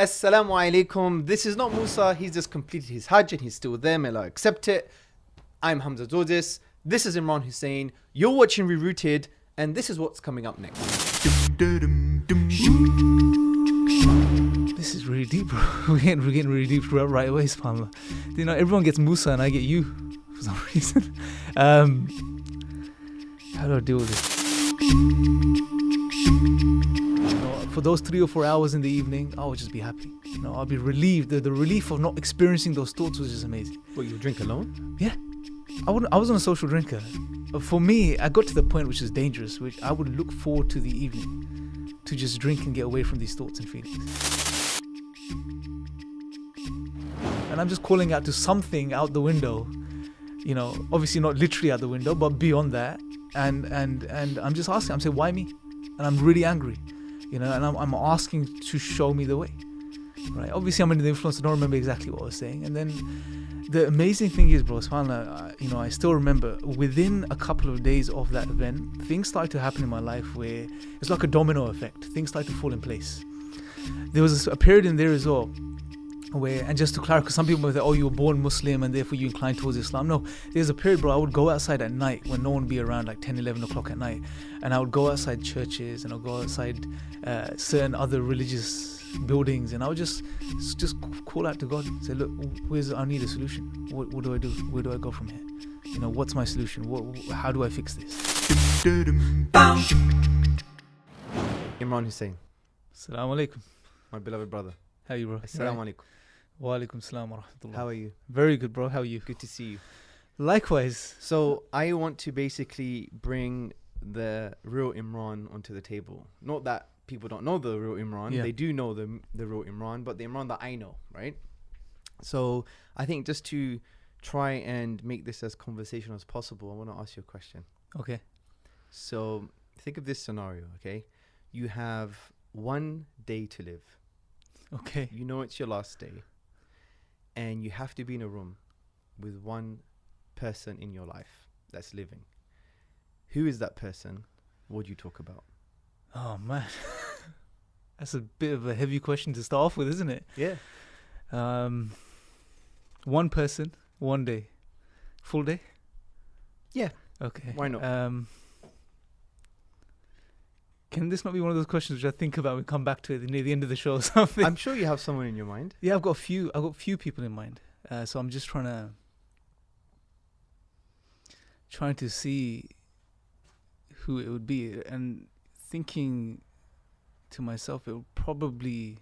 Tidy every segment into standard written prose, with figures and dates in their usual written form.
Assalamu alaikum. This is not Musa. He's just completed his Hajj and he's still there. May Allah accept it. I'm Hamza Tzortzis. This is Imran Hussein. You're watching Rerouted, and this is what's coming up next. This is really deep, bro. We're getting really deep right away, subhanAllah. You know, everyone gets Musa and I get you for some reason. How do I deal with this? For those 3 or 4 hours in the evening, I would just be happy. You know, I'll be relieved. The relief of not experiencing those thoughts was just amazing. What, you drink alone? Yeah. I wasn't a social drinker. For me, I got to the point which is dangerous, which I would look forward to the evening to just drink and get away from these thoughts and feelings. And I'm just calling out to something out the window, you know, obviously not literally out the window, but beyond that. And I'm just asking, I'm saying, why me? And I'm really angry, you know, and I'm asking to show me the way, right? Obviously, I'm under the influence. I don't remember exactly what I was saying. And then the amazing thing is, bro, subhanAllah, you know, I still remember within a couple of days of that event, things started to happen in my life where it's like a domino effect. Things started to fall in place. There was a period in there as well where, and just to clarify, because some people might say, oh, you were born Muslim and therefore you incline towards Islam. No, there's a period, bro, I would go outside at night when no one would be around, like 10, 11 o'clock at night. And I would go outside churches and I'll go outside certain other religious buildings, and I would just call out to God and say, look, I need a solution. What do I do? Where do I go from here? You know, what's my solution? How do I fix this? Imran Hussein. Assalamu alaikum. My beloved brother. How are you, bro? Assalamu alaikum. Wa alaikum salam wa rahmatullah. How are you? Very good, bro. How are you? Good to see you. Likewise. So I want to basically bring the real Imran onto the table. Not that people don't know the real Imran. Yeah. They do know the real Imran, but the Imran that I know, right? So I think just to try and make this as conversational as possible, I want to ask you a question. Okay. So think of this scenario, okay? You have one day to live. Okay. You know it's your last day. And you have to be in a room with one person in your life that's living. Who is that person? What do you talk about? Oh, man. That's a bit of a heavy question to start off with, isn't it? Yeah. One person, one day. Full day? Yeah. Okay. Why not? Can this not be one of those questions which I think about and come back to it near the end of the show or something? I'm sure you have someone in your mind. Yeah, I've got a few people in mind. So I'm just trying to see who it would be, and thinking to myself, it would probably,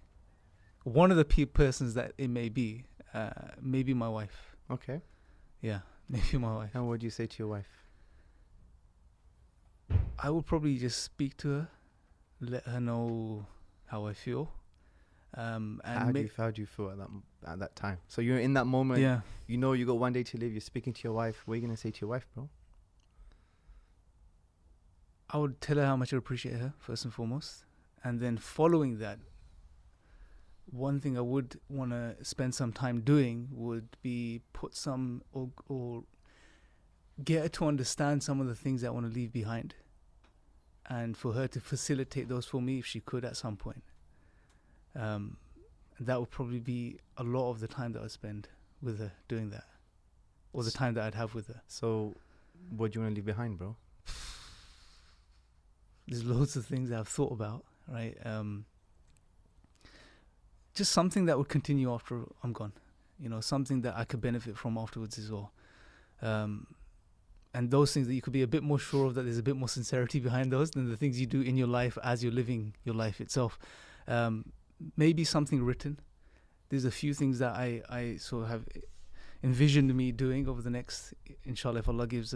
one of the persons that it may be, maybe my wife. Okay. Yeah, maybe my wife. And what do you say to your wife? I would probably just speak to her, let her know how I feel. And how do you feel at that time? So you're in that moment. Yeah. You know you got one day to live. You're speaking to your wife. What are you gonna say to your wife, bro? I would tell her how much I appreciate her, first and foremost. And then following that, one thing I would want to spend some time doing would be put some or get her to understand some of the things I want to leave behind. And for her to facilitate those for me if she could at some point. That would probably be a lot of the time that I spend with her doing that. Or the time that I'd have with her. So what do you want to leave behind, bro? There's loads of things that I've thought about, right? Just something that would continue after I'm gone. You know, something that I could benefit from afterwards as well. And those things that you could be a bit more sure of, that there's a bit more sincerity behind those than the things you do in your life as you're living your life itself. Maybe something written. There's a few things that I sort of have envisioned me doing over the next, inshallah, if Allah gives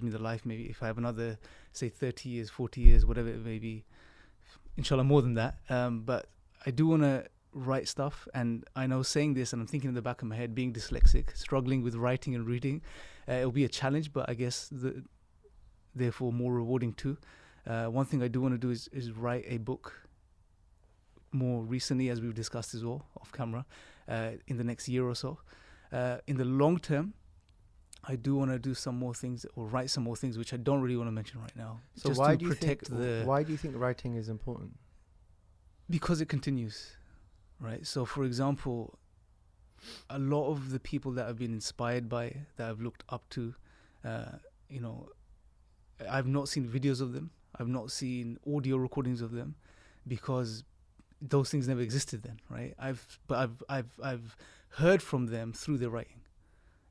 me the life, maybe if I have another, say 30 years, 40 years, whatever it may be, inshallah more than that. But I do want to write stuff, and I know saying this, and I'm thinking in the back of my head, being dyslexic, struggling with writing and reading, it'll be a challenge, but I guess therefore more rewarding too. One thing I do want to do is write a book more recently, as we've discussed as well off camera, in the next year or so. In the long term, I do want to do some more things or write some more things, which I don't really want to mention right now. So just why to do you protect think writing is important? Because it continues. right? So, for example, a lot of the people that I've been inspired by, that I've looked up to, you know, I've not seen videos of them. I've not seen audio recordings of them, because those things never existed then, right? I've heard from them through their writing.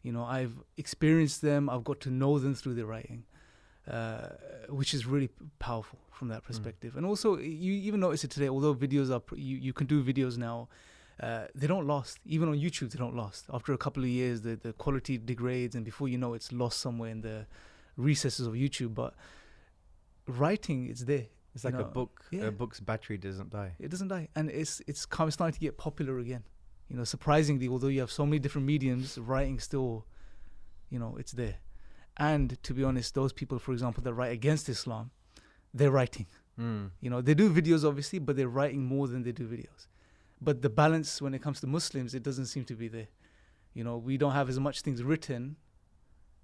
You know, I've experienced them. I've got to know them through their writing, which is really powerful from that perspective. And also, you even notice it today. Although videos are, you can do videos now. They don't last. Even on YouTube, they don't last. After a couple of years, the quality degrades, and before you know, it's lost somewhere in the recesses of YouTube. But writing, it's there. It's like you know, a book. yeah. A book's battery doesn't die. It doesn't die, and it's starting to get popular again. You know, surprisingly, although you have so many different mediums, writing still, you know, it's there. And to be honest, those people, for example, that write against Islam, they're writing. You know, they do videos obviously, but they're writing more than they do videos. But the balance when it comes to Muslims, it doesn't seem to be there. You know, we don't have as much things written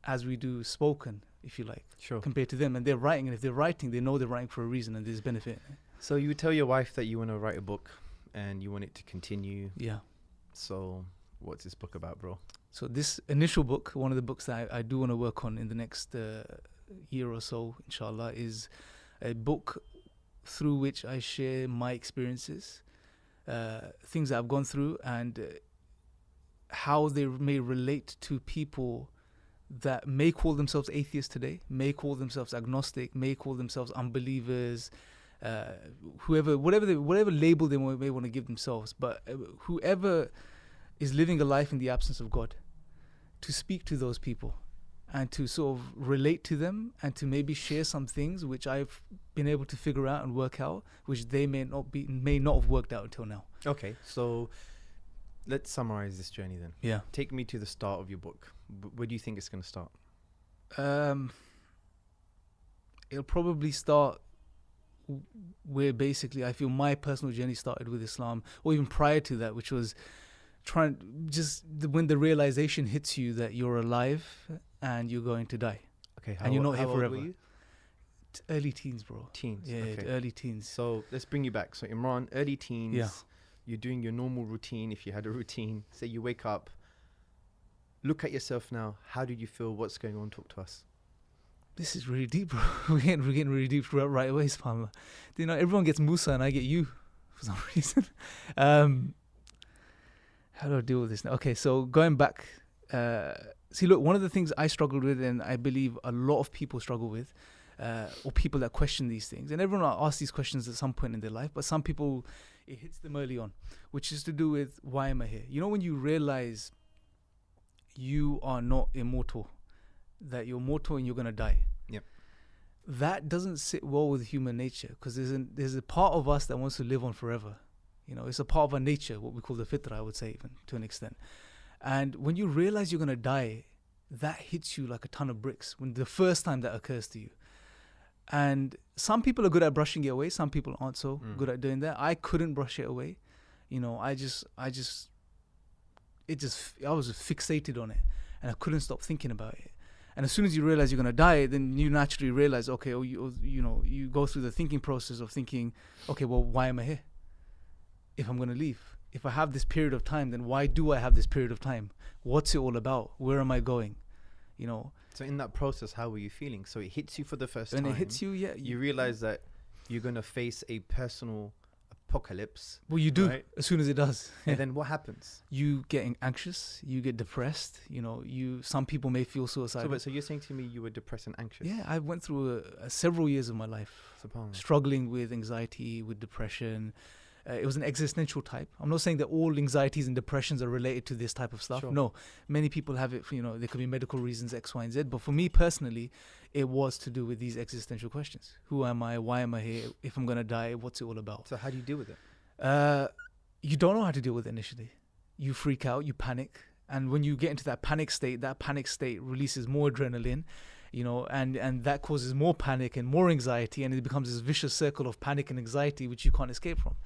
as we do spoken, if you like, Sure. compared to them. And they're writing, and if they're writing, they know they're writing for a reason, and there's benefit. So you would tell your wife that you want to write a book and you want it to continue. Yeah. So what's this book about, bro? So this initial book, one of the books that I do want to work on in the next year or so, inshallah, is a book through which I share my experiences, things that I've gone through, and how they may relate to people that may call themselves atheists today, may call themselves agnostic, may call themselves unbelievers, whatever label they may want to give themselves, but whoever is living a life in the absence of God, to speak to those people and to sort of relate to them, and to maybe share some things which I've been able to figure out and work out, which they may not have worked out until now. Okay, so let's summarize this journey then. Yeah. Take me to the start of your book. Where do you think it's going to start? It'll probably start where basically I feel my personal journey started with Islam, or even prior to that, which was when the realization hits you that you're alive and you're going to die. Okay, and you're not here how old forever. were you? Early teens, bro. Teens. Yeah, Okay. early teens. So let's bring you back. So Imran, early teens. Yeah. You're doing your normal routine. If you had a routine, say you wake up, look at yourself now. How do you feel? What's going on? Talk to us. This is really deep, bro. We're getting really deep right away, subhanAllah. You know, everyone gets Musa and I get you for some reason. How do I deal with this now? Okay, so going back, see, look, one of the things I struggled with, and I believe a lot of people struggle with, or people that question these things, and everyone asks these questions at some point in their life, but some people, it hits them early on, which is to do with, why am I here? You know, when you realize you are not immortal, that you're mortal and you're going to die. Yep. That doesn't sit well with human nature, because there's a part of us that wants to live on forever. You know, it's a part of our nature, what we call the fitrah, I would say, even to an extent. And when you realize you're going to die, that hits you like a ton of bricks when the first time that occurs to you. And some people are good at brushing it away. Some people aren't so good at doing that. I couldn't brush it away. You know, I was fixated on it, and I couldn't stop thinking about it. And as soon as you realize you're going to die, then you naturally realize, okay, you go through the thinking process of thinking, okay, well, why am I here? If I'm going to leave, if I have this period of time, then why do I have this period of time? What's it all about? Where am I going? You know. So in that process, how were you feeling? So it hits you for the first time. And it hits you, yeah. You realize that you're going to face a personal apocalypse. Well, you do, right? as soon as it does. And then what happens? You get anxious, you get depressed, you know, some people may feel suicidal. So you're saying to me you were depressed and anxious? Yeah, I went through several years of my life struggling with anxiety, with depression. It was an existential type. I'm not saying that all anxieties and depressions are related to this type of stuff. Sure. No, many people have it, you know, there could be medical reasons, X, Y, and Z. But for me personally, it was to do with these existential questions. Who am I? Why am I here? If I'm going to die, what's it all about? So how do you deal with it? You don't know how to deal with it initially. You freak out, you panic. And when you get into that panic state releases more adrenaline, you know, and that causes more panic and more anxiety, and it becomes this vicious circle of panic and anxiety which you can't escape from.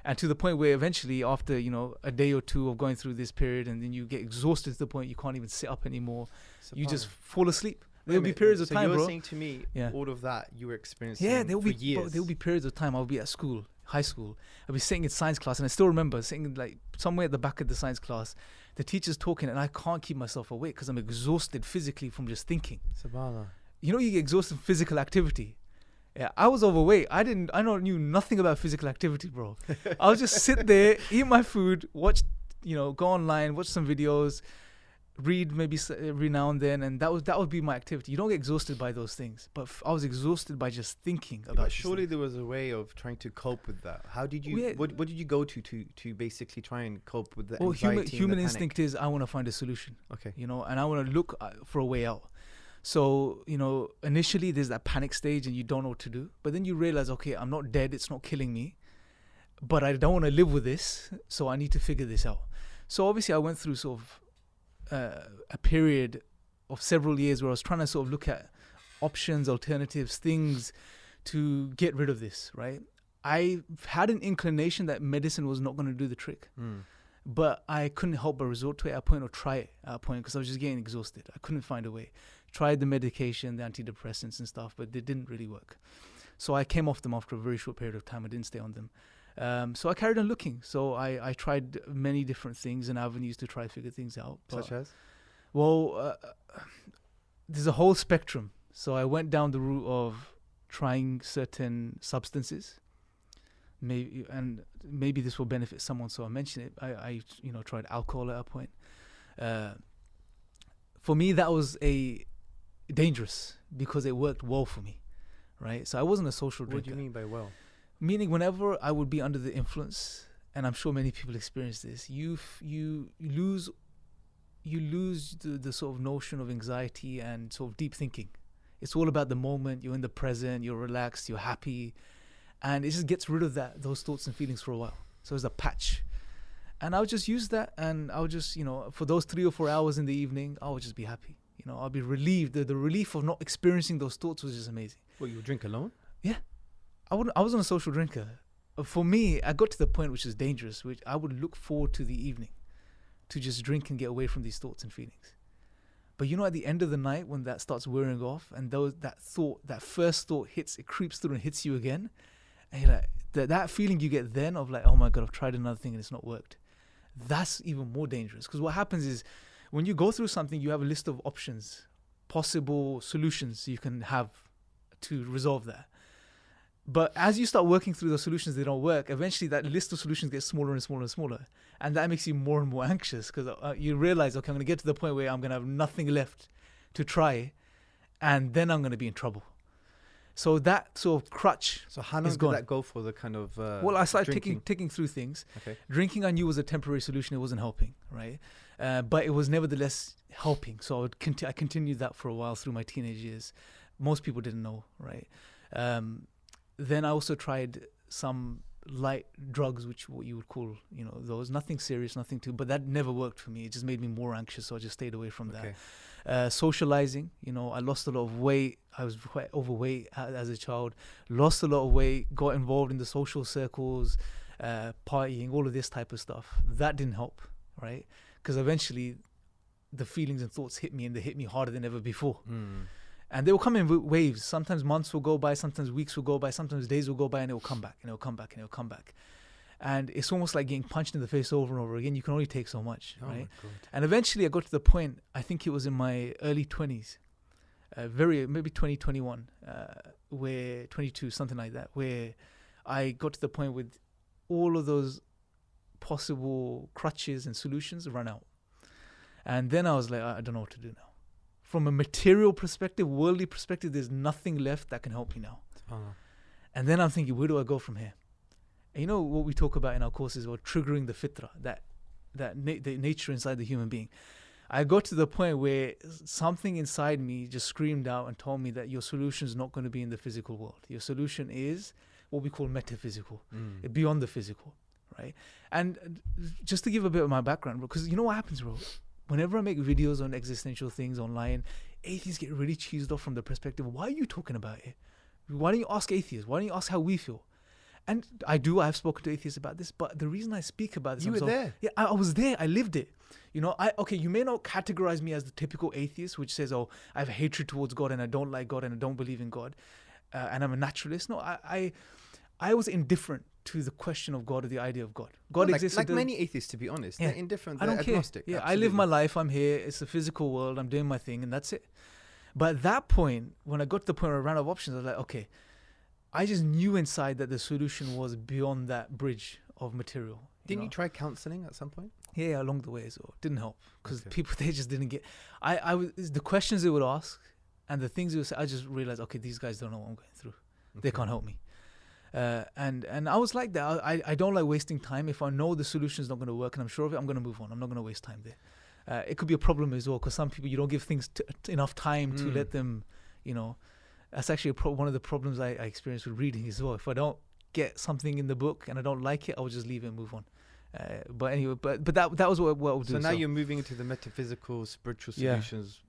And to the point where eventually, after, you know, a day or two of going through this period, and then you get exhausted to the point you can't even sit up anymore, you just fall asleep. There'll be periods of time, bro. So you're saying to me, all of that you were experiencing for years. There'll be periods of time I'll be at school high school. I'd be sitting in science class, and I still remember sitting like somewhere at the back of the science class, the teacher's talking, and I can't keep myself awake because I'm exhausted physically from just thinking. Subhanallah. You know, you get exhausted from physical activity. Yeah, I was overweight. I knew nothing about physical activity, bro. I would just sit there, eat my food, watch, go online, watch some videos, read maybe every now and then, and that would be my activity. You don't get exhausted by those things, but I was exhausted by just thinking about. But surely there was a way of trying to cope with that. How did you? What did you go to basically try and cope with the anxiety? Human instinct is I want to find a solution. Okay. And I want to look for a way out. So, initially there's that panic stage and you don't know what to do. But then you realize, okay, I'm not dead. It's not killing me. But I don't want to live with this. So I need to figure this out. So obviously I went through sort of a period of several years where I was trying to sort of look at options, alternatives, things to get rid of this, right? I had an inclination that medicine was not going to do the trick. But I couldn't help but resort to it at a point or try it at a point because I was just getting exhausted. I couldn't find a way. Tried the medication, the antidepressants and stuff, but they didn't really work. So I came off them after a very short period of time. I didn't stay on them. So I carried on looking. So I tried many different things and avenues to try to figure things out. Such as? Well, there's a whole spectrum. So I went down the route of trying certain substances. Maybe this will benefit someone, so I mention it. I tried alcohol at a point. For me, that was dangerous because it worked well for me, right? So I wasn't a social drinker. What do you mean by well? Meaning, whenever I would be under the influence, and I'm sure many people experience this, you lose the sort of notion of anxiety and sort of deep thinking. It's all about the moment. You're in the present. You're relaxed. You're happy. And it just gets rid of those thoughts and feelings for a while. So it's a patch. And I would just use that, and I would just, for those 3 or 4 hours in the evening, I would just be happy. I'll be relieved. The relief of not experiencing those thoughts was just amazing. Well, you would drink alone? Yeah. I wasn't a social drinker. For me, I got to the point which is dangerous, which I would look forward to the evening to just drink and get away from these thoughts and feelings. But at the end of the night, when that starts wearing off, and that first thought it creeps through and hits you again, and you're like, that feeling you get then of like, oh my God, I've tried another thing and it's not worked. That's even more dangerous, because what happens is when you go through something, you have a list of options, possible solutions you can have to resolve that. But as you start working through those solutions, they don't work. Eventually, that list of solutions gets smaller and smaller and smaller. And that makes you more and more anxious because you realize, okay, I'm going to get to the point where I'm going to have nothing left to try. And then I'm going to be in trouble. So that sort of crutch. So how long did that go for, the kind of well, I started taking through things. Okay. Drinking I knew was a temporary solution. It wasn't helping, right? But it was nevertheless helping. So I continued that for a while through my teenage years. Most people didn't know, right? Then I also tried some light drugs, which what you would call, those. Nothing serious, nothing too. But that never worked for me. It just made me more anxious, so I just stayed away from that. Socializing, I lost a lot of weight. I was quite overweight as a child. Lost a lot of weight. Got involved in the social circles, partying, all of this type of stuff. That didn't help, right? Because eventually, the feelings and thoughts hit me, and they hit me harder than ever before. And they will come in waves. Sometimes months will go by, sometimes weeks will go by, sometimes days will go by, and it will come back, and it will come back, and it will come back. And it's almost like getting punched in the face over and over again. You can only take so much, right? And eventually I got to the point, I think it was in my early 20s, maybe 2021, where 22, something like that, where I got to the point with all of those possible crutches and solutions run out. And then I was like, I don't know what to do now. From a material perspective, worldly perspective, there's nothing left that can help me now. And then I'm thinking, where do I go from here? And what we talk about in our courses about triggering the fitrah, the nature inside the human being. I got to the point where something inside me just screamed out and told me that your solution is not going to be in the physical world. Your solution is what we call metaphysical, beyond the physical, right? And just to give a bit of my background, bro, because you know what happens, bro? Whenever I make videos on existential things online, atheists get really cheesed off from the perspective, why are you talking about it? Why don't you ask atheists? Why don't you ask how we feel? And I've spoken to atheists about this, but the reason I speak about this... You were there? Yeah, I was there. I lived it. You may not categorize me as the typical atheist, which says, oh, I have hatred towards God and I don't like God and I don't believe in God and I'm a naturalist. No, I was indifferent to the question of God or the idea of God. Well, God exists. like many atheists, to be honest. Yeah. They're indifferent. I They're don't care. agnostic. Yeah, I absolutely. live my life. I'm here. It's a physical world. I'm doing my thing, and that's it. But at that point, when I got to the point where I ran out of options, I was like, okay, I just knew inside that the solution was beyond that bridge of material. Didn't you try counseling at some point? Yeah, along the way as well. Didn't help because Okay. people, they just didn't get. I was the questions they would ask and the things they would say. I just realized, okay, these guys don't know what I'm going through. They Okay. can't help me. And I was like that. I don't like wasting time. If I know the solution is not going to work and I'm sure of it, I'm going to move on. I'm not going to waste time there. It could be a problem as well because some people, you don't give things enough time to let them, that's actually one of the problems I experience with reading as well. If I don't get something in the book and I don't like it, I'll just leave it and move on. But anyway, but that was what I would do. So now you're moving into the metaphysical, spiritual Yeah. solutions.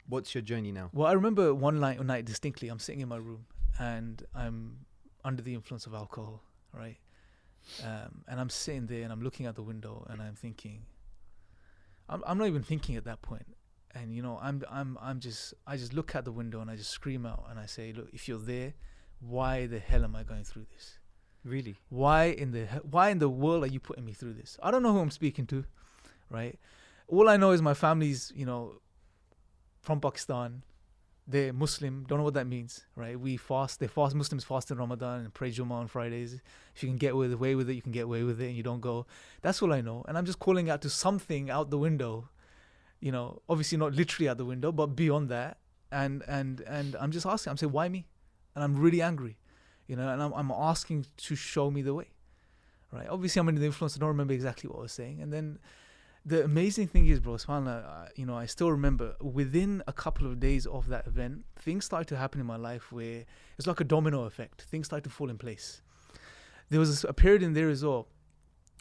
What's your journey now? Well, I remember one night distinctly. I'm sitting in my room and I'm under the influence of alcohol, right? And I'm sitting there and I'm looking out the window and I'm thinking, I'm not even thinking at that point. And I just look out the window and I just scream out and I say, look, if you're there, why the hell am I going through this? Really? Why in the world are you putting me through this? I don't know who I'm speaking to, right? All I know is my family's, from Pakistan. They're Muslim. Don't know what that means, right? We fast. They fast. Muslims fast in Ramadan and pray Jummah on Fridays. If you can get away with it, you can get away with it, and you don't go. That's all I know. And I'm just calling out to something out the window, obviously not literally out the window, but beyond that. And I'm just asking. I'm saying, why me? And I'm really angry, and I'm asking to show me the way, right? Obviously, I'm under the influence. I don't remember exactly what I was saying. And then the amazing thing is, bro, subhanAllah, I still remember within a couple of days of that event, things started to happen in my life where it's like a domino effect. Things started to fall in place. There was a period in there as well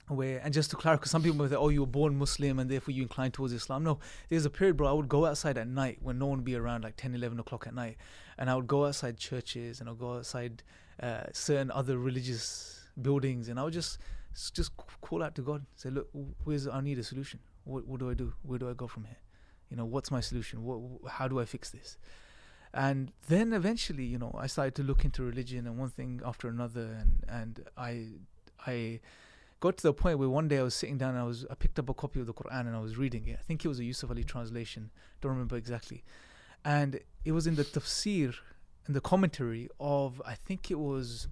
where, and just to clarify, because some people will say, oh, you were born Muslim and therefore you incline towards Islam. No, there's a period, bro, I would go outside at night when no one would be around, like 10, 11 o'clock at night. And I would go outside churches and I'll go outside certain other religious buildings and I would just call out to God, say, look, I need a solution. What do I do? Where do I go from here? What's my solution? How do I fix this? And then eventually, I started to look into religion and one thing after another, and I got to the point where one day I was sitting down and I picked up a copy of the Qur'an and I was reading it. I think it was a Yusuf Ali translation. Don't remember exactly. And it was in the tafsir, in the commentary of, I think it was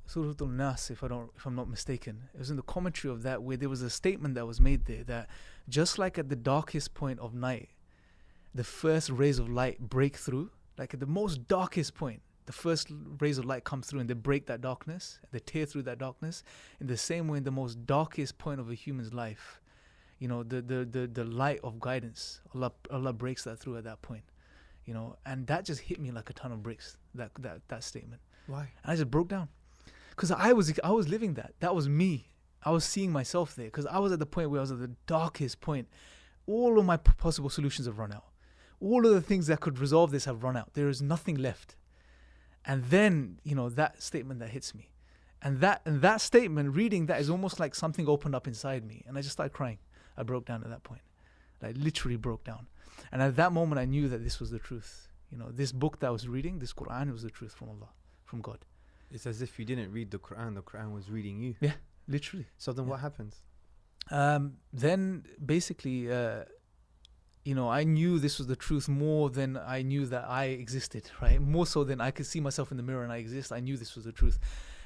Surah Al-Nas, if I'm not mistaken. It was in the commentary of that where there was a statement that was made there that just like at the darkest point of night, the first rays of light break through, like at the most darkest point, the first rays of light come through and they break that darkness, they tear through that darkness. In the same way, in the most darkest point of a human's life, the light of guidance, Allah breaks that through at that point. And that just hit me like a ton of bricks, that statement. Why? And I just broke down. Because I was living that. That was me. I was seeing myself there. Because I was at the point where I was at the darkest point. All of my possible solutions have run out. All of the things that could resolve this have run out. There is nothing left. And then, that statement that hits me. And that statement, reading that, is almost like something opened up inside me. And I just started crying. I broke down at that point. I literally broke down. And at that moment, I knew that this was the truth. This book that I was reading, this Qur'an, was the truth from Allah, from God. It's as if you didn't read the Qur'an was reading you. Yeah, literally. So then what happens? Then basically, I knew this was the truth more than I knew that I existed, right? More so than I could see myself in the mirror and I exist. I knew this was the truth.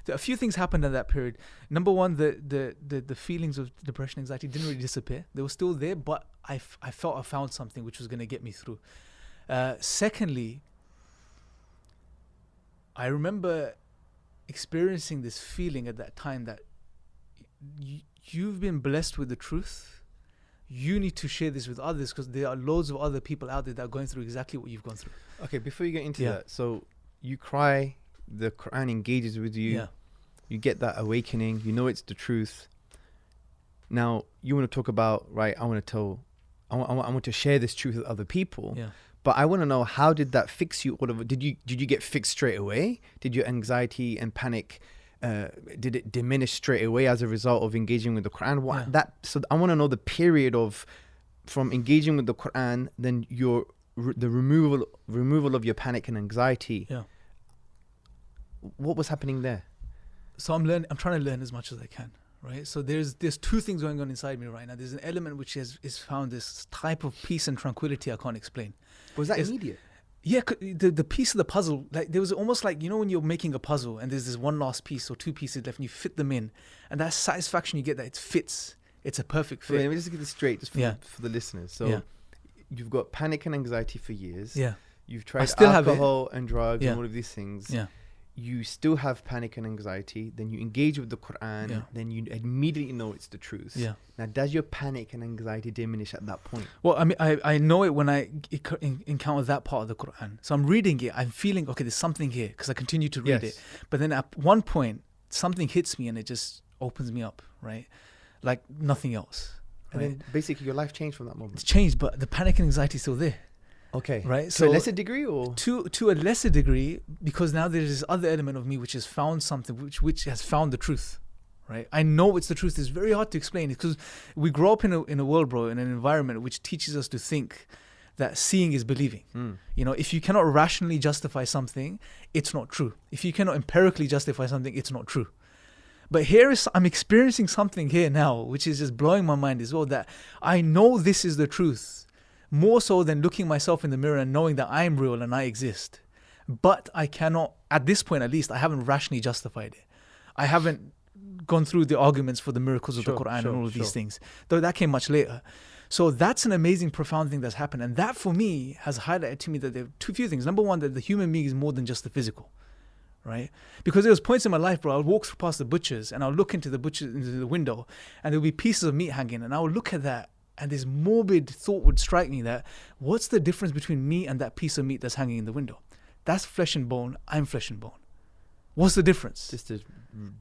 A few things happened in that period. Number one, the feelings of depression, anxiety didn't really disappear. They were still there, but I felt I found something which was going to get me through. Secondly, I remember experiencing this feeling at that time that you've been blessed with the truth. You need to share this with others because there are loads of other people out there that are going through exactly what you've gone through. Okay, before you get into that, so you cry, the Qur'an engages with you. Yeah. You get that awakening. You know it's the truth. Now you want to talk about, right? I want to share this truth with other people. Yeah. But I want to know, how did that fix you? Did you get fixed straight away? Did your anxiety and panic, did it diminish straight away as a result of engaging with the Qur'an? So I want to know the period from engaging with the Qur'an, then the removal of your panic and anxiety. Yeah. what was happening there? So I'm trying to learn as much as I can, right? So there's two things going on inside me right now. There's an element which is found this type of peace and tranquility I can't explain. Was that immediate? Yeah, the piece of the puzzle, like there was almost like, when you're making a puzzle and there's this one last piece or two pieces left and you fit them in, and that satisfaction you get that it fits. It's a perfect fit. Wait, let me just get this straight, just for the listeners. So you've got panic and anxiety for years. Yeah. You've tried still alcohol and drugs Yeah. and all of these things. Yeah. You still have panic and anxiety. Then you engage with the Qur'an. Yeah. Then you immediately know it's the truth. Yeah. Now, does your panic and anxiety diminish at that point? Well, I mean, I know it when I encounter that part of the Qur'an. So I'm reading it. I'm feeling, okay, there's something here because I continue to read it. But then at one point, something hits me and it just opens me up, right? Like nothing else. And then basically your life changed from that moment. It's changed, but the panic and anxiety is still there. Okay. Right. So to a lesser degree, or to a lesser degree, because now there's this other element of me which has found something which has found the truth. Right. I know it's the truth. It's very hard to explain it because we grow up in a world, bro, in an environment which teaches us to think that seeing is believing. If you cannot rationally justify something, it's not true. If you cannot empirically justify something, it's not true. But I'm experiencing something here now, which is just blowing my mind as well, that I know this is the truth. More so than looking myself in the mirror and knowing that I am real and I exist. But I cannot, at this point at least, I haven't rationally justified it. I haven't gone through the arguments for the miracles of the Qur'an and all of these things. Though that came much later. So that's an amazing, profound thing that's happened. And that for me has highlighted to me that there are few things. Number one, that the human being is more than just the physical. Right? Because there was points in my life, bro, I would walk past the butchers and I would look into the window and there would be pieces of meat hanging and I would look at that. And this morbid thought would strike me that what's the difference between me and that piece of meat that's hanging in the window? That's flesh and bone. I'm flesh and bone. What's the difference? Just a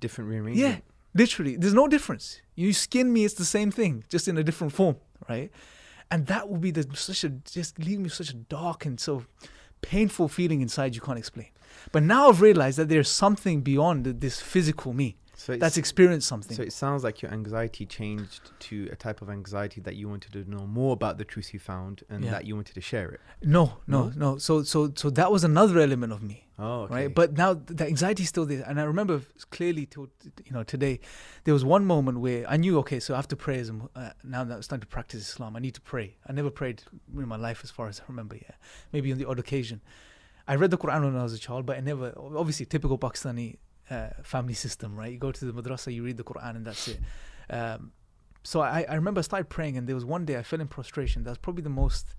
different rearrangement. Yeah, literally. There's no difference. You skin me, it's the same thing, just in a different form, right? And that will be just leave me with such a dark and so painful feeling inside you can't explain. But now I've realized that there's something beyond this physical me. That's experienced something. So it sounds like your anxiety changed to a type of anxiety that you wanted to know more about the truth you found and that you wanted to share it. No. So that was another element of me. Oh, okay. Right. But now the anxiety is still there. And I remember clearly today, there was one moment where I knew, okay, so I have to pray now that I'm starting to practice Islam, I need to pray. I never prayed in my life as far as I remember. Yeah. Maybe on the odd occasion. I read the Qur'an when I was a child, but I never, obviously typical Pakistani family system, right? You go to the madrasa, you read the Qur'an and that's it. So I remember I started praying and there was one day I fell in prostration. That's probably the most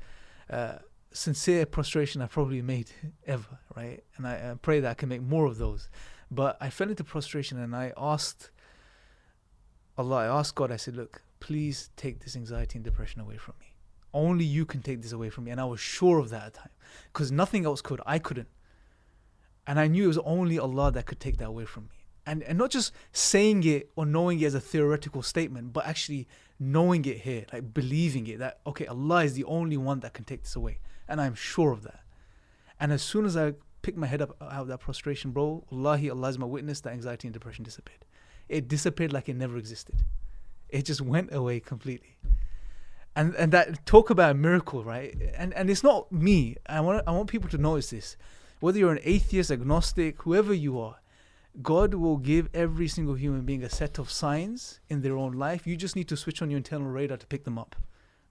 sincere prostration I've probably made ever, right? And I pray that I can make more of those. But I fell into prostration and I asked God, I said, look, please take this anxiety and depression away from me. Only you can take this away from me. And I was sure of that at the time because nothing else could. I couldn't. And I knew it was only Allah that could take that away from me. And not just saying it or knowing it as a theoretical statement, but actually knowing it here, like believing it, that, okay, Allah is the only one that can take this away. And I'm sure of that. And as soon as I picked my head up out of that prostration, bro, Wallahi, Allah is my witness, that anxiety and depression disappeared. It disappeared like it never existed. It just went away completely. And that, talk about a miracle, right? And it's not me. I want people to notice this. Whether you're an atheist, agnostic, whoever you are, God will give every single human being a set of signs in their own life. You just need to switch on your internal radar to pick them up,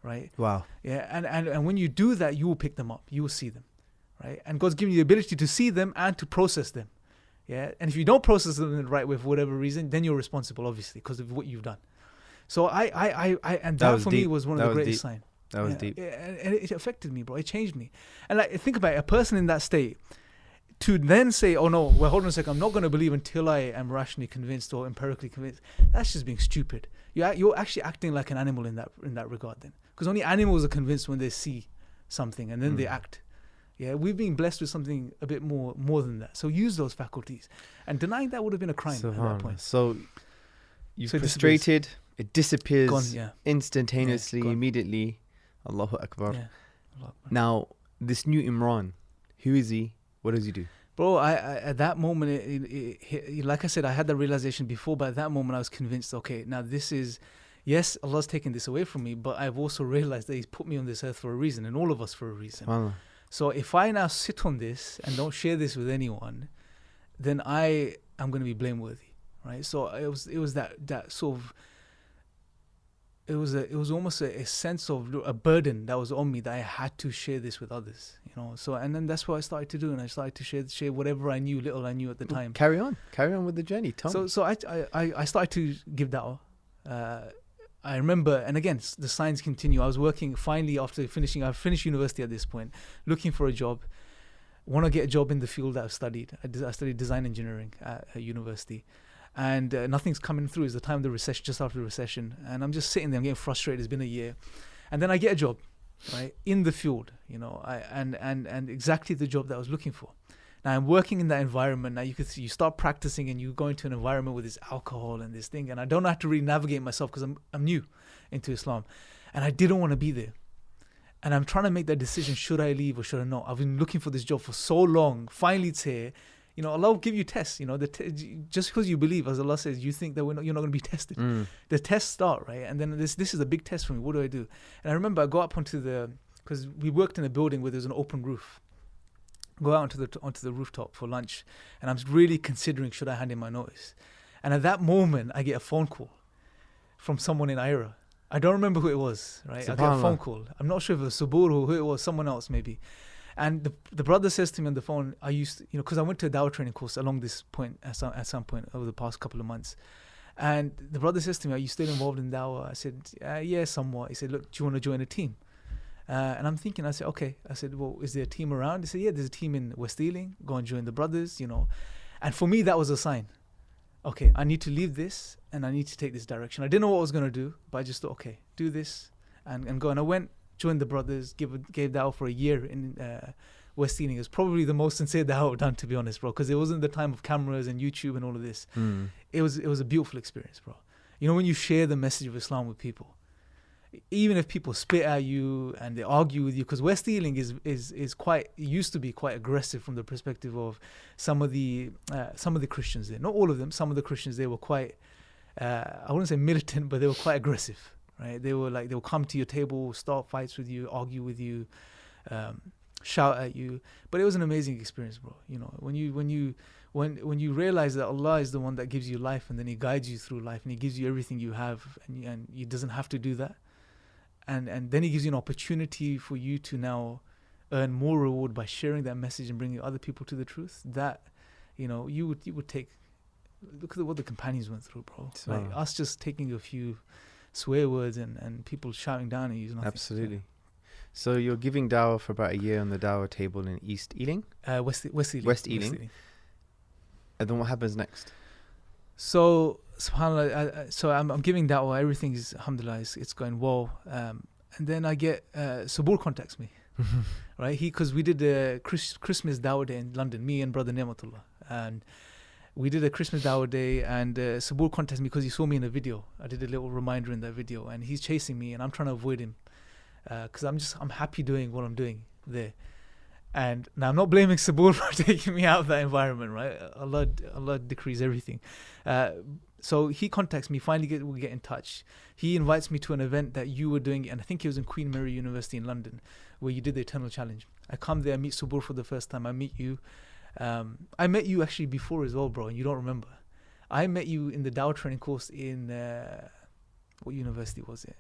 right? Wow. Yeah, and when you do that, you will pick them up. You will see them, right? And God's given you the ability to see them and to process them, yeah? And if you don't process them in the right way for whatever reason, then you're responsible, obviously, because of what you've done. So that for me was one of the greatest signs. That was deep. And it affected me, bro. It changed me. And like, think about it, a person in that state, to then say, oh no, well, hold on a second, I'm not going to believe until I am rationally convinced or empirically convinced. That's just being stupid. You're actually acting like an animal in that regard then. Because only animals are convinced when they see something and then they act. Yeah, we've been blessed with something a bit more than that. So use those faculties. And denying that would have been a crime at that point. So you're frustrated, it disappears instantaneously, immedely. Allahu Akbar. Yeah. Allahu Akbar. Now, this new Imran, who is he? What does he do? Bro, I at that moment, like I said, I had that realization before, but at that moment I was convinced, okay, now this is, yes, Allah's taken this away from me, but I've also realized that He's put me on this earth for a reason, and all of us for a reason. Wow. So if I now sit on this and don't share this with anyone, then I am going to be blameworthy, right? So it was that sort of, it was almost a sense of a burden that was on me, that I had to share this with others, you know. So, and then that's what I started to do, and I started to share whatever little I knew at the time. Carry on with the journey. Tell me. So I started to give da'wah. I remember, and again, the signs continue. I was working finally after finishing. I finished university at this point, looking for a job. Want to get a job in the field that I've studied. I studied design engineering at university. And nothing's coming through. It's the time of the recession, just after the recession. And I'm just sitting there, I'm getting frustrated. It's been a year. And then I get a job, right, in the field, you know, and exactly the job that I was looking for. Now I'm working in that environment. Now you could see, you start practicing and you go into an environment with this alcohol and this thing. And I don't know how to really navigate myself because I'm new into Islam. And I didn't want to be there. And I'm trying to make that decision. Should I leave or should I not? I've been looking for this job for so long. Finally it's here. You know, Allah will give you tests. You know, just because you believe, as Allah says, you think that you're not going to be tested. The tests start, right? And then this is a big test for me. What do I do? And I remember I go up because we worked in a building where there's an open roof. Go out onto the rooftop for lunch, and I'm really considering, should I hand in my notice? And at that moment, I get a phone call from someone in iERA. I don't remember who it was, right? I get a phone call. I'm not sure if it was Sabur or who it was, someone else maybe. And the brother says to me on the phone, I used to, you know, because I went to a dawa training course along this point at some point over the past couple of months. And the brother says to me, are you still involved in dawa? I said, yeah, somewhat. He said, look, do you want to join a team? And I'm thinking, I said, okay. I said, well, is there a team around? He said, yeah, there's a team in West Ealing. Go and join the brothers, you know. And for me, that was a sign. Okay, I need to leave this and I need to take this direction. I didn't know what I was going to do, but I just thought, okay, do this and go. And I went, joined the brothers, gave da'wah for a year in West Ealing. It was probably the most sincere da'wah I've done, to be honest, bro, because it wasn't the time of cameras and YouTube and all of this. It was a beautiful experience, bro. You know, when you share the message of Islam with people, even if people spit at you and they argue with you, because West Ealing is quite, used to be quite aggressive from the perspective of some of the Christians there. Not all of them. Some of the Christians there were quite, I wouldn't say militant, but they were quite aggressive, right? They will come to your table, start fights with you, argue with you, shout at you. But it was an amazing experience, bro. You know, when you realize that Allah is the one that gives you life, and then He guides you through life, and He gives you everything you have, and He doesn't have to do that. And then He gives you an opportunity for you to now earn more reward by sharing that message and bringing other people to the truth. That, you know, you would take. Look at what the companions went through, bro. So, like us just taking a few swear words and people shouting down at you is nothing. Absolutely. So you're giving da'wah for about a year on the da'wah table in East Ealing? West Ealing. West Ealing. And then what happens next? So, subhanAllah, so I'm giving da'wah, everything is, alhamdulillah, it's going well. And then I get, Sabur contacts me, right? Because we did a Christmas da'wah day in London, me and brother Ni'matullah. And we did a Christmas da'wah day, and Sabur contacts me because he saw me in a video. I did a little reminder in that video, and he's chasing me, and I'm trying to avoid him. Because I'm happy doing what I'm doing there. And now I'm not blaming Sabur for taking me out of that environment, right? Allah decrees everything. So he contacts me, finally we get in touch. He invites me to an event that you were doing, and I think it was in Queen Mary University in London, where you did the Eternal Challenge. I come there, I meet Sabur for the first time, I meet you. I met you actually before as well, bro, and you don't remember. I met you in the Dawah training course in, what university was it?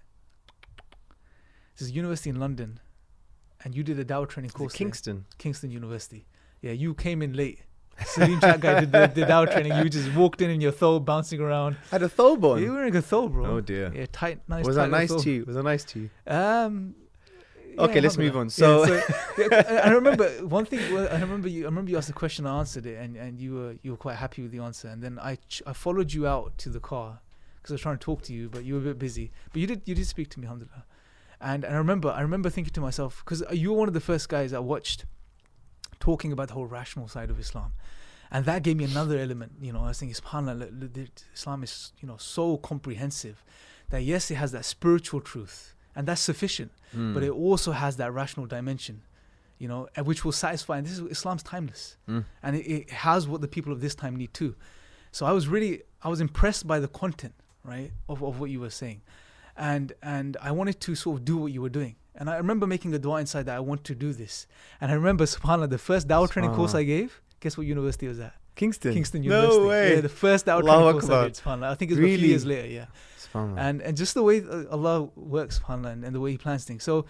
This is a university in London. And you did a Dawah training course Kingston. Kingston University. Yeah, you came in late. Salim Chat guy did the Dawah training. You just walked in your thobe, bouncing around. Had a thobe on? You were wearing a thobe, bro. Oh dear. Yeah, tight, nice. Was that nice to you? Was that nice to you? Okay, Yeah, let's move on. I remember one thing. I remember you asked a question. I answered it, and you were quite happy with the answer. And then I followed you out to the car because I was trying to talk to you, but you were a bit busy. But you did speak to me, alhamdulillah. And I remember thinking to myself, because you were one of the first guys I watched talking about the whole rational side of Islam, and that gave me another element. You know, I was thinking, subhanAllah, Islam is, you know, so comprehensive that yes, it has that spiritual truth, and that's sufficient, but it also has that rational dimension, you know, which will satisfy. And Islam's timeless, and it has what the people of this time need too. So I was impressed by the content, right, of what you were saying. And I wanted to sort of do what you were doing. And I remember making a dua inside that I want to do this. And I remember, subhanAllah, the first dawah training course I gave, guess what university was at? Kingston. Kingston University. No way. Yeah, the first dawah Allahu training course I Akbar. did, subhanAllah. I think it's a few Really? years later, yeah. SubhanAllah. And just the way Allah works, subhanAllah, and the way He plans things. So,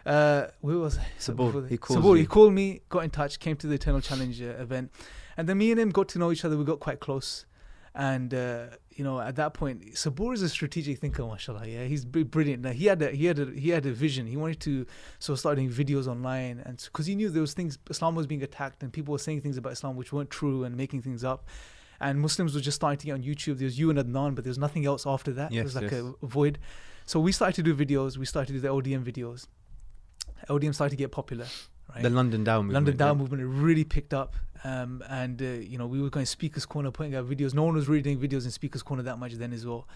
where was I? Sabur, he calls Sabur, you. he called me, got in touch, came to the Eternal Challenge event, and then me and him got to know each other. We got quite close, and you know, at that point, Sabur is a strategic thinker, mashallah. Yeah, he's brilliant. Now, he had a vision. He wanted to start doing videos online, and because he knew there was things, Islam was being attacked, and people were saying things about Islam which weren't true and making things up. And Muslims were just starting to get on YouTube. There was you and Adnan, but there was nothing else after that. Yes, it was like yes. a void. So we started to do videos. We started to do the ODM videos. ODM started to get popular. Right? The London Dawah movement. London Dawah movement really picked up. And you know, we were going Speaker's Corner, putting out videos. No one was really doing videos in Speaker's Corner that much then as well.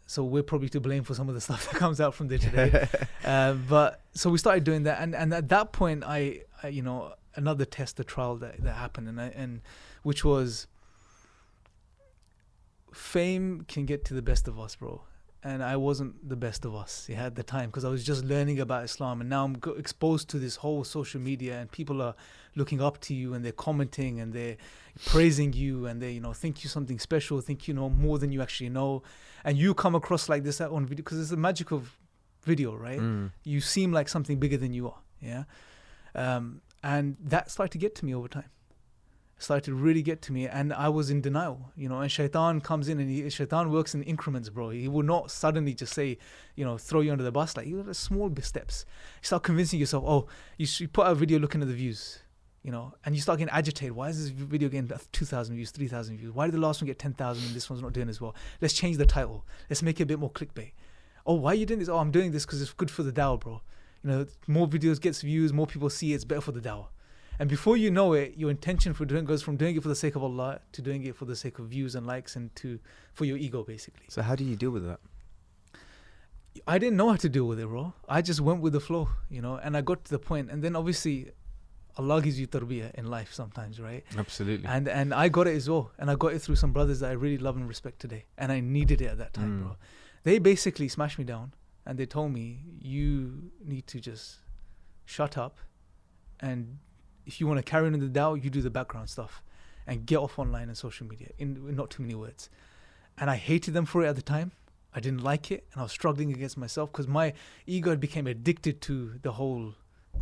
So we're probably to blame for some of the stuff that comes out from there today. But so we started doing that. And at that point, I you know, another test, the trial that happened, and which was, fame can get to the best of us, bro. And I wasn't the best of us at the time, because I was just learning about Islam, and now I'm exposed to this whole social media, and people are looking up to you, and they're commenting, and they're praising you, and they, you know, think you something special, think you know more than you actually know, and you come across like this on video, because it's the magic of video, right? You seem like something bigger than you are, yeah. And that started to get to me over time. Started to really get to me, and I was in denial, you know. And shaitan comes in, and shaitan works in increments, bro. He will not suddenly just say, you know, throw you under the bus. Like, you have small steps. You start convincing yourself, oh, you put out a video looking at the views, you know, and you start getting agitated. Why is this video getting 2,000 views, 3,000 views? Why did the last one get 10,000 and this one's not doing as well? Let's change the title. Let's make it a bit more clickbait. Oh, why are you doing this? Oh, I'm doing this because it's good for the dawah, bro. You know, more videos gets views, more people see it, it's better for the dawah. And before you know it, your intention for doing goes from doing it for the sake of Allah to doing it for the sake of views and likes, and for your ego, basically. So how do you deal with that? I didn't know how to deal with it, bro. I just went with the flow, you know, and I got to the point. And then obviously Allah gives you tarbiyah in life sometimes, right? Absolutely. And I got it as well. And I got it through some brothers that I really love and respect today. And I needed it at that time, bro. They basically smashed me down, and they told me, you need to just shut up, and if you want to carry on in the dawah, you do the background stuff and get off online and social media in not too many words. And I hated them for it at the time. I didn't like it, and I was struggling against myself because my ego had became addicted to the whole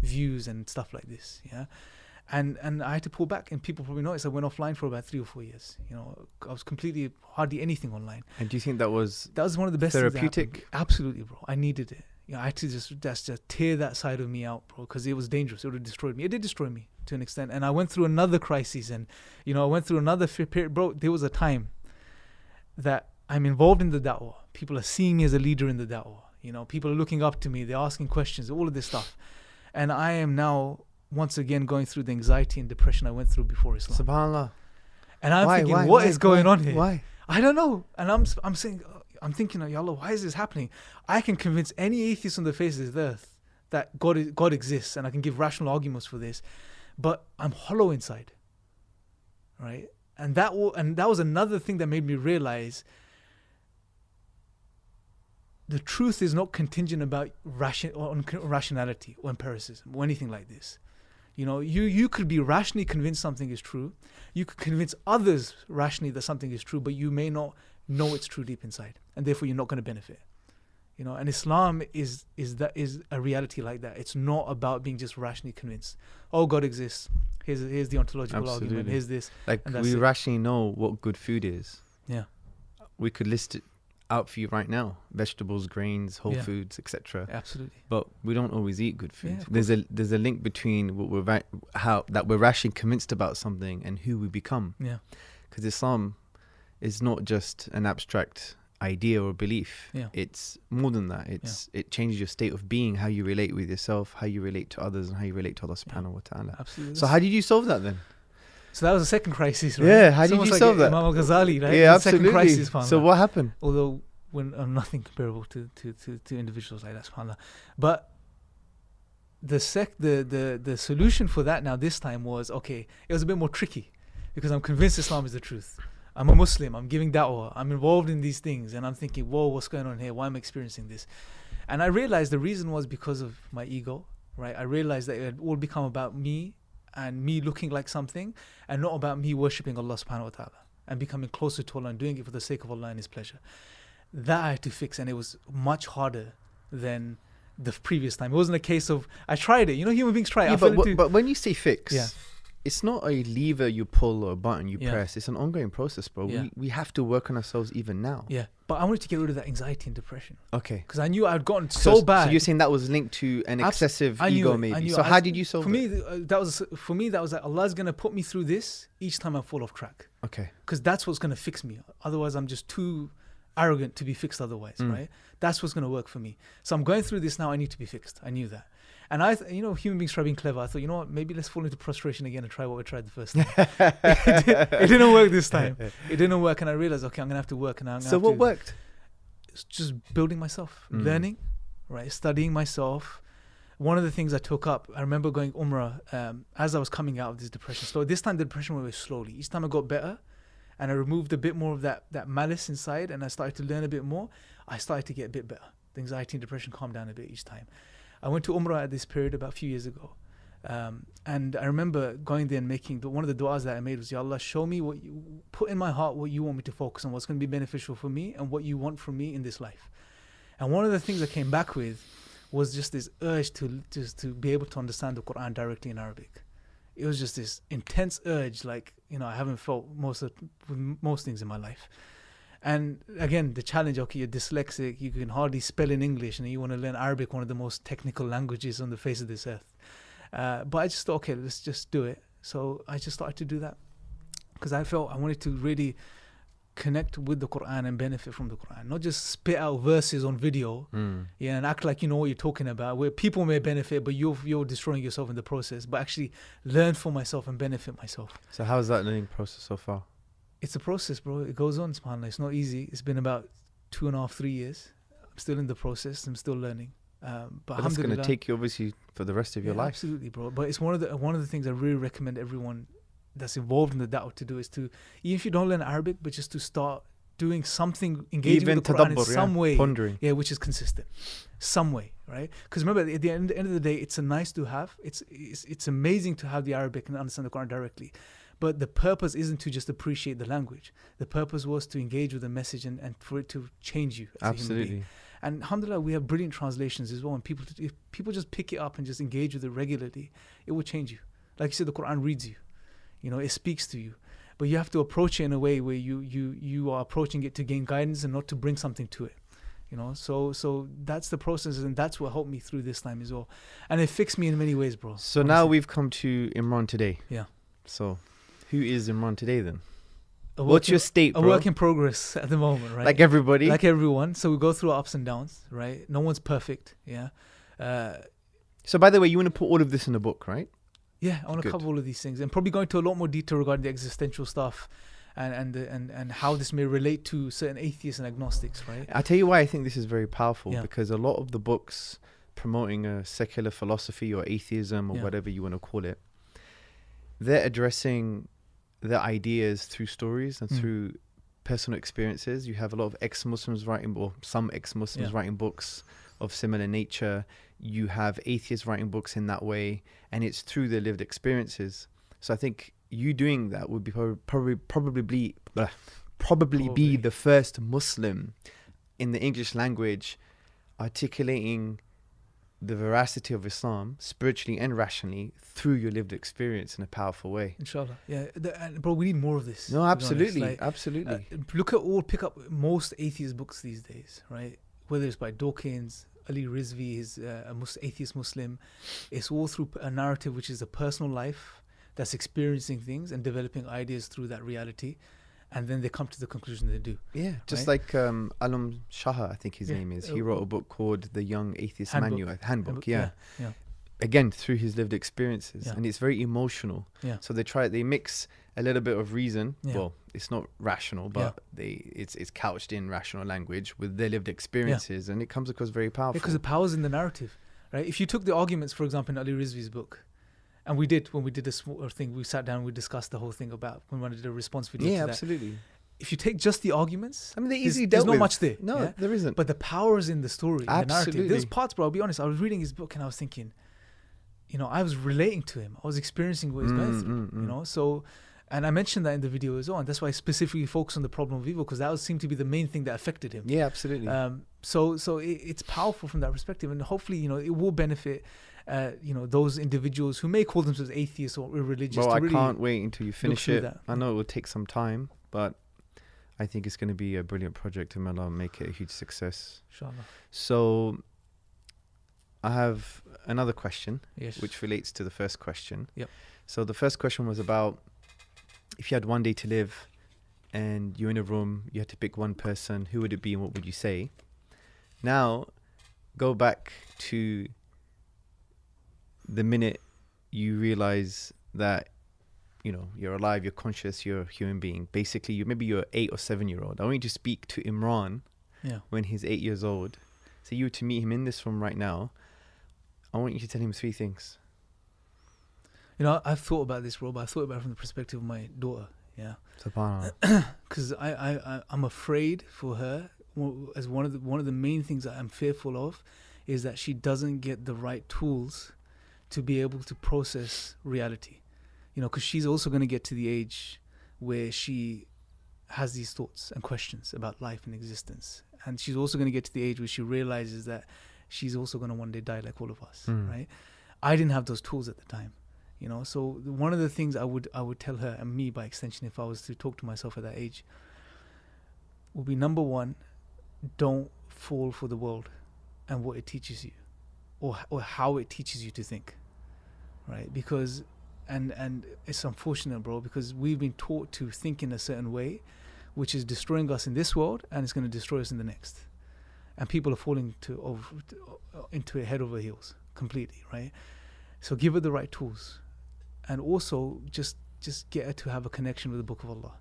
views and stuff like this, yeah. And I had to pull back, and people probably noticed I went offline for about 3 or 4 years. You know, I was completely hardly anything online. And do you think that was one of the best therapeutic? Things that happened. Absolutely, bro. I needed it. You know, I had to just tear that side of me out, bro, because it was dangerous. It would have destroyed me. It did destroy me to an extent. And I went through another crisis, and, you know, I went through another period. Bro, there was a time that I'm involved in the da'wah. People are seeing me as a leader in the da'wah. You know, people are looking up to me. They're asking questions, all of this stuff. And I am now, once again, going through the anxiety and depression I went through before Islam. SubhanAllah. And I'm thinking, what is going on here? Why? I don't know. And I'm thinking, Ya Allah, why is this happening? I can convince any atheist on the face of the earth that God exists, and I can give rational arguments for this, but I'm hollow inside, right? And that was another thing that made me realize the truth is not contingent about rationality or empiricism or anything like this. You know, you could be rationally convinced something is true. You could convince others rationally that something is true, but you may not know it's true deep inside, and therefore you're not going to benefit. You know, and Islam is a reality like that. It's not about being just rationally convinced. Oh, God exists. Here's the ontological argument. Here's this. Like, we rationally know what good food is. Yeah. We could list it out for you right now: vegetables, grains, whole foods, etc. Absolutely. But we don't always eat good food. Yeah, there's a link between what we're rationally convinced about something and who we become. Yeah. Because Islam is not just an abstract idea or belief. Yeah. It's more than that. It changes your state of being, how you relate with yourself, how you relate to others, and how you relate to Allah subhanahu wa ta'ala. Absolutely. So how did you solve that then? So that was the second crisis, right? Yeah, how did you solve that? Imam al-Ghazali, right? Yeah, the second absolutely. crisis, So what happened? Although when nothing comparable to individuals like that, subhanAllah. But the solution for that now this time was, okay, it was a bit more tricky, because I'm convinced Islam is the truth. I'm a Muslim, I'm giving da'wah, I'm involved in these things, and I'm thinking, whoa, what's going on here? Why am I experiencing this? And I realized the reason was because of my ego, right? I realized that it had all become about me and me looking like something, and not about me worshipping Allah subhanahu wa ta'ala and becoming closer to Allah and doing it for the sake of Allah and His pleasure. That I had to fix, and it was much harder than the previous time. It wasn't a case of, I tried it. You know, human beings try it. Yeah, but when you say fix, Yeah. it's not a lever you pull or a button you Yeah. press. It's an ongoing process, bro. Yeah. We have to work on ourselves even now. Yeah, but I wanted to get rid of that anxiety and depression Okay. because I knew I'd gotten so bad. So you're saying that was linked to an excessive I knew ego, it, I maybe. knew So it. how did you solve for it? me, that was like Allah's gonna put me through this each time I fall off track, Okay. because that's what's gonna fix me. Otherwise, I'm just too arrogant to be fixed otherwise, right? That's what's going to work for me. So I'm going through this now. I need to be fixed. I knew that. And human beings try being clever. I thought, you know what, maybe let's fall into prostration again and try what we tried the first time. It didn't work this time. It didn't work. And I realized, okay, I'm going to have to work. So what worked? It's just building myself, learning, right? Studying myself. One of the things I took up, I remember going Umrah as I was coming out of this depression. So this time the depression went away slowly. Each time I got better, and I removed a bit more of that malice inside, and I started to learn a bit more, I started to get a bit better. The anxiety and depression calmed down a bit each time. I went to Umrah at this period about a few years ago. And I remember going there and making, one of the du'as that I made was, Ya Allah, show me put in my heart what you want me to focus on, what's going to be beneficial for me and what you want from me in this life. And one of the things I came back with was just this urge to be able to understand the Qur'an directly in Arabic. It was just this intense urge, like, I haven't felt with most things in my life. And again, the challenge, okay, you're dyslexic, you can hardly spell in English, and you want to learn Arabic, one of the most technical languages on the face of this earth. But I just thought, okay, let's just do it. So I just started to do that because I felt I wanted to really connect with the Qur'an and benefit from the Qur'an, not just spit out verses on video, and act like you know what you're talking about, where people may benefit, but you're destroying yourself in the process. But actually learn for myself and benefit myself. So how's that learning process so far? It's a process, bro. It goes on, subhanAllah. It's not easy. It's been about 2.5, 3 years. I'm still in the process. I'm still learning. But that's going to take you obviously for the rest of your life. Absolutely, bro. But it's one of the things I really recommend everyone that's involved in the da'wah to do, is to, even if you don't learn Arabic, but just to start doing something, engaging with the Qur'an in some way, pondering, which is consistent, some way, right? Because remember, at the end of the day, it's a nice to have. It's amazing to have the Arabic and understand the Qur'an directly, but the purpose isn't to just appreciate the language. The purpose was to engage with the message and for it to change you as a human being. And alhamdulillah, we have brilliant translations as well. And if people just pick it up and just engage with it regularly, it will change you. Like you said, the Qur'an reads you. It speaks to you, but you have to approach it in a way where you are approaching it to gain guidance and not to bring something to it. So that's the process, and that's what helped me through this time as well, and it fixed me in many ways, bro. So honestly, now we've come to Imran today. Yeah. So, who is Imran today then? What's your state, bro? A work in progress at the moment, right? Like everybody, like everyone. So we go through ups and downs, right? No one's perfect. Yeah. So by the way, you want to put all of this in a book, right? Yeah, I want to cover all of these things and probably go into a lot more detail regarding the existential stuff and how this may relate to certain atheists and agnostics, right? I tell you why I think this is very powerful, because a lot of the books promoting a secular philosophy or atheism or whatever you want to call it, they're addressing the ideas through stories and through personal experiences. You have a lot of ex-Muslims writing, or some ex-Muslims writing books of similar nature. You have atheists writing books in that way, and it's through their lived experiences. So I think you doing that would be probably be the first Muslim in the English language articulating the veracity of Islam spiritually and rationally through your lived experience in a powerful way. Inshallah. Yeah. Bro, we need more of this. No, absolutely. Absolutely. Pick up most atheist books these days, right? Whether it's by Dawkins, Ali Rizvi is a atheist Muslim. It's all through a narrative which is a personal life that's experiencing things and developing ideas through that reality, and then they come to the conclusion they do. Yeah, just like Alam Shah, I think his name is. He wrote a book called The Young Atheist Handbook. Yeah. Again, through his lived experiences, and it's very emotional. Yeah. So they mix a little bit of reason. Yeah. Well, it's not rational, but it's couched in rational language with their lived experiences, and it comes across very powerful. Because the power's in the narrative, right? If you took the arguments, for example, in Ali Rizvi's book, and when we did this thing, we sat down and we discussed the whole thing about when we did a response video to that. Yeah, absolutely. If you take just the arguments, I mean, they're easily dealt with. There's not much there. No, there isn't. But the power is in the story, in the narrative. Absolutely. There's parts, bro, I'll be honest, I was reading his book and I was thinking, I was relating to him. I was experiencing what he's going through, So, and I mentioned that in the video as well. And that's why I specifically focused on the problem of evil, because that seemed to be the main thing that affected him. Yeah, absolutely. So it's powerful from that perspective. And hopefully, it will benefit, those individuals who may call themselves atheists or irreligious. Well, I really can't wait until you finish it. that. I know it will take some time, but I think it's going to be a brilliant project, and Allah make it a huge success. Inshallah. So I have another question, Yes. which relates to the first question. Yep. So the first question was about, if you had one day to live and you're in a room, you had to pick one person, who would it be and what would you say? Now, go back to the minute you realize that, you're alive, you're conscious, you're a human being. Basically, maybe you're an 8 or 7 year old. I want you to speak to Imran when he's 8 years old. So you were to meet him in this room right now. I want you to tell him 3 things. I've thought about this, Rob. I thought about it from the perspective of my daughter. Yeah. SubhanAllah. Because I'm afraid for her. As one of the main things that I'm fearful of is that she doesn't get the right tools to be able to process reality. Because she's also going to get to the age where she has these thoughts and questions about life and existence. And she's also going to get to the age where she realizes that she's also going to one day die like all of us, right? I didn't have those tools at the time, So one of the things I would tell her, and me by extension, if I was to talk to myself at that age, would be, number one, don't fall for the world and what it teaches you, or how it teaches you to think, right? Because and it's unfortunate, bro, because we've been taught to think in a certain way, which is destroying us in this world, and it's going to destroy us in the next. And people are falling into it head over heels completely, right? So give her the right tools, and also just get her to have a connection with the Book of Allah.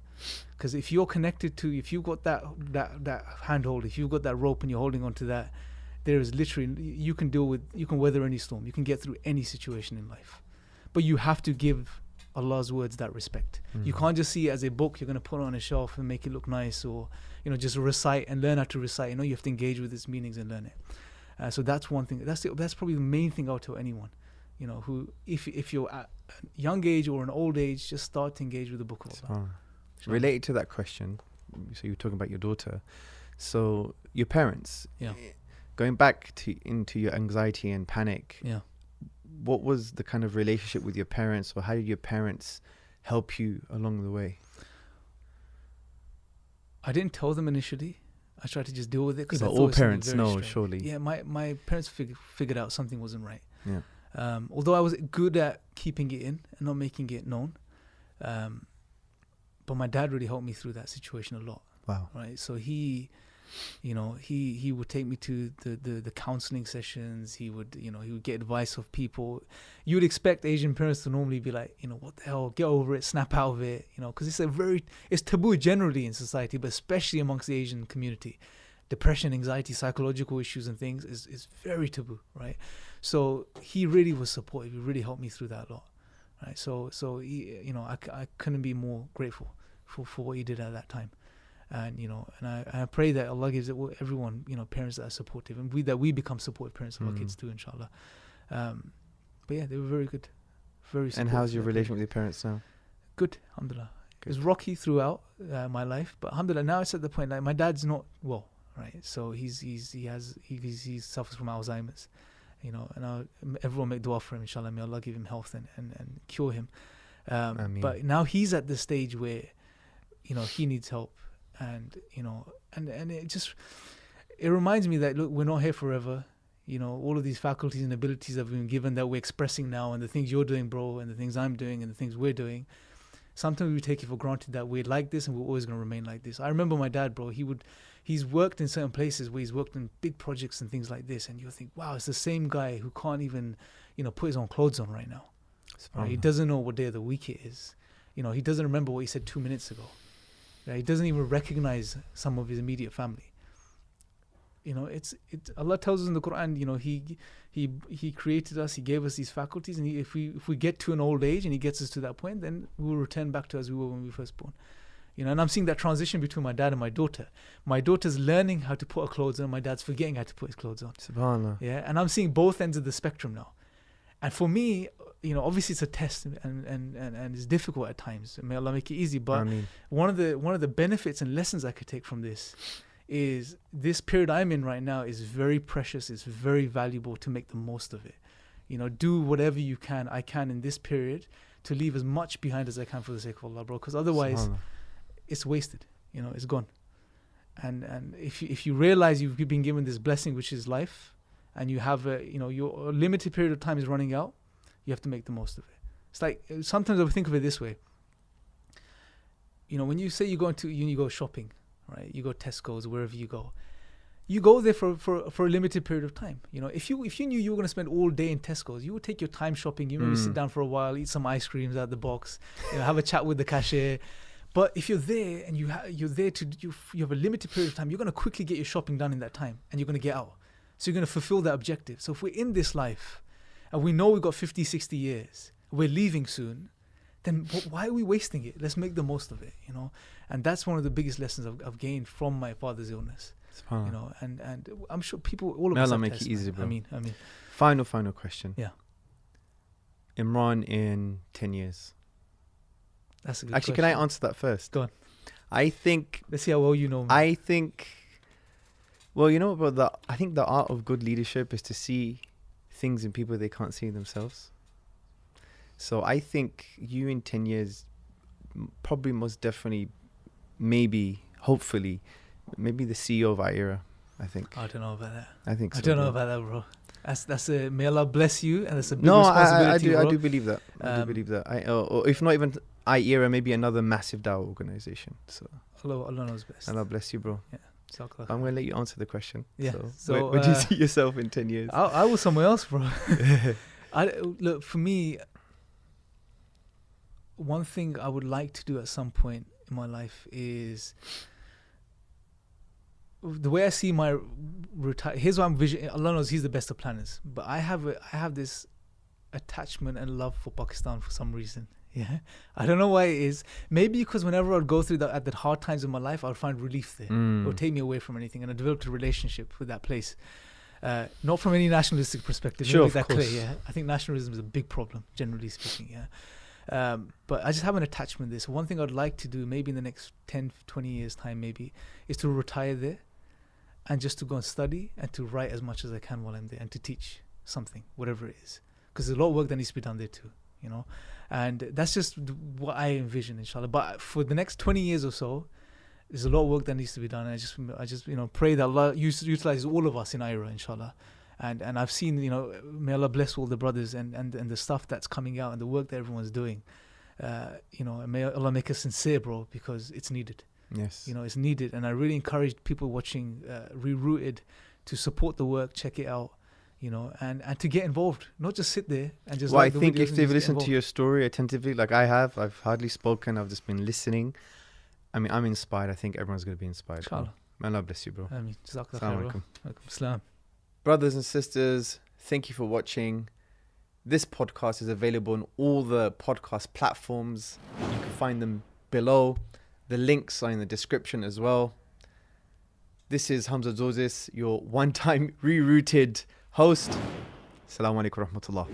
Because if you're connected to, if you've got that handhold, if you've got that rope and you're holding on to that, there is literally, you can weather any storm, you can get through any situation in life. But you have to give Allah's words that respect. You can't just see it as a book you're going to put on a shelf and make it look nice, or just recite and learn how to recite. You have to engage with its meanings and learn it. So that's one thing. That's probably the main thing I would tell anyone. Who, if you're at a young age or an old age, just start to engage with the Book of Allah. Related to that question, so you were talking about your daughter. So your parents, going back into your anxiety and panic. Yeah. What was the kind of relationship with your parents, or how did your parents help you along the way? I didn't tell them initially. I tried to just deal with it, because all parents know, surely. Yeah, my parents figured out something wasn't right. Yeah. Although I was good at keeping it in and not making it known, but my dad really helped me through that situation a lot. Wow. Right. So he would take me to the counseling sessions. He would get advice of people. You would expect Asian parents to normally be like, what the hell, get over it, snap out of it, because it's taboo generally in society, but especially amongst the Asian community. Depression, anxiety, psychological issues and things is very taboo, right? So he really was supportive. He really helped me through that a lot, right? So he, I couldn't be more grateful for what he did at that time. And I pray that Allah gives everyone, parents that are supportive, and we become supportive parents of our kids too, inshallah. But yeah, they were very good, very supportive. And how's your relation with your parents now? Good, alhamdulillah. It was rocky throughout my life, but alhamdulillah, now it's at the point, like, my dad's not well, right? So he suffers from Alzheimer's, and everyone make dua for him, inshallah. May Allah give him health and cure him. But now he's at the stage where, he needs help. And it reminds me that, look, we're not here forever. All of these faculties and abilities that we've been given, that we're expressing now, and the things you're doing, bro, and the things I'm doing, and the things we're doing, sometimes we take it for granted that we're like this and we're always going to remain like this. I remember my dad, bro, he's worked in certain places where he's worked in big projects and things like this, and you think, wow, it's the same guy who can't even put his own clothes on right now. Right? He doesn't know what day of the week it is. He doesn't remember what he said 2 minutes ago. He doesn't even recognize some of his immediate family. It's Allah tells us in the Qur'an, he created us, he gave us these faculties, and if we get to an old age and he gets us to that point, then we will return back to as we were when we were first born. And I'm seeing that transition between my dad and my daughter. My daughter's learning how to put her clothes on, my dad's forgetting how to put his clothes on. SubhanAllah. Yeah, and I'm seeing both ends of the spectrum now. And for me, obviously it's a test and it's difficult at times. May Allah make it easy. But one of the benefits and lessons I could take from this is this period I'm in right now is very precious. It's very valuable to make the most of it. Do whatever I can in this period to leave as much behind as I can for the sake of Allah, bro. Because otherwise, it's wasted. It's gone. And if you realize you've been given this blessing, which is life, and you have your limited period of time is running out, you have to make the most of it. It's like sometimes I would think of it this way. When you say you go shopping, right? You go Tesco's, wherever you go there for a limited period of time. If you knew you were going to spend all day in Tesco's, you would take your time shopping. You maybe sit down for a while, eat some ice creams out of the box, have a chat with the cashier. But if you're there and you have a limited period of time, you're going to quickly get your shopping done in that time, and you're going to get out. So you're going to fulfill that objective. So if we're in this life and we know we've got 50, 60 years, we're leaving soon, then why are we wasting it? Let's make the most of it, And that's one of the biggest lessons I've gained from my father's illness. And I'm sure all of us have make tests, it easy, bro. I mean. Final question. Yeah. Imran in 10 years. That's a good Actually, question. can I answer that first? Go on. I think... Let's see how well you know me. I think... Well, I think the art of good leadership is to see things in people they can't see in themselves. So I think you in 10 years, probably most definitely, maybe, hopefully, maybe the CEO of iERA, I think. I don't know about that. I think so. I don't know about that, bro. That's a, may Allah bless you, and that's a big responsibility, I do believe that. I do believe that. Or if not even iERA, maybe another massive dawa organization. So Allah knows best. Allah bless you, bro. Yeah. I'm going to let you answer the question. Yeah. So where do you see yourself in 10 years? I was somewhere else, bro. Look, for me, one thing I would like to do at some point in my life is... The way I see my retire, here's what I'm visioning. Allah knows He's the best of planners, but I have this attachment and love for Pakistan for some reason. Yeah, I don't know why it is. Maybe because whenever I'd go through at the hard times in my life, I'd find relief there. It would take me away from anything, and I developed a relationship with that place. Not from any nationalistic perspective. Sure, of course. Clear, yeah, I think nationalism is a big problem, generally speaking. Yeah. But I just have an attachment there. So one thing I'd like to do, maybe in the next 10, 20 years time, maybe, is to retire there. And just to go and study and to write as much as I can while I'm there, and to teach something, whatever it is. Because there's a lot of work that needs to be done there too, And that's just what I envision, inshallah. But for the next 20 years or so, there's a lot of work that needs to be done. And I just pray that Allah utilizes all of us in iERA, inshallah. And I've seen, may Allah bless all the brothers and the stuff that's coming out and the work that everyone's doing. And may Allah make us sincere, bro, because it's needed. Yes. It's needed. And I really encourage people watching Rerouted to support the work, check it out, and to get involved, not just sit there and just I think if they've listened to your story attentively, like I have, I've hardly spoken, I've just been listening. I mean, I'm inspired. I think everyone's going to be inspired. Inshallah. Man, Allah bless you, bro. Assalamu alaikum. Brothers and sisters, thank you for watching. This podcast is available on all the podcast platforms. You can find them below. The links are in the description as well. This is Hamza Tzortzis, your one-time rerouted host. Assalamu alaikum wa rahmatullah.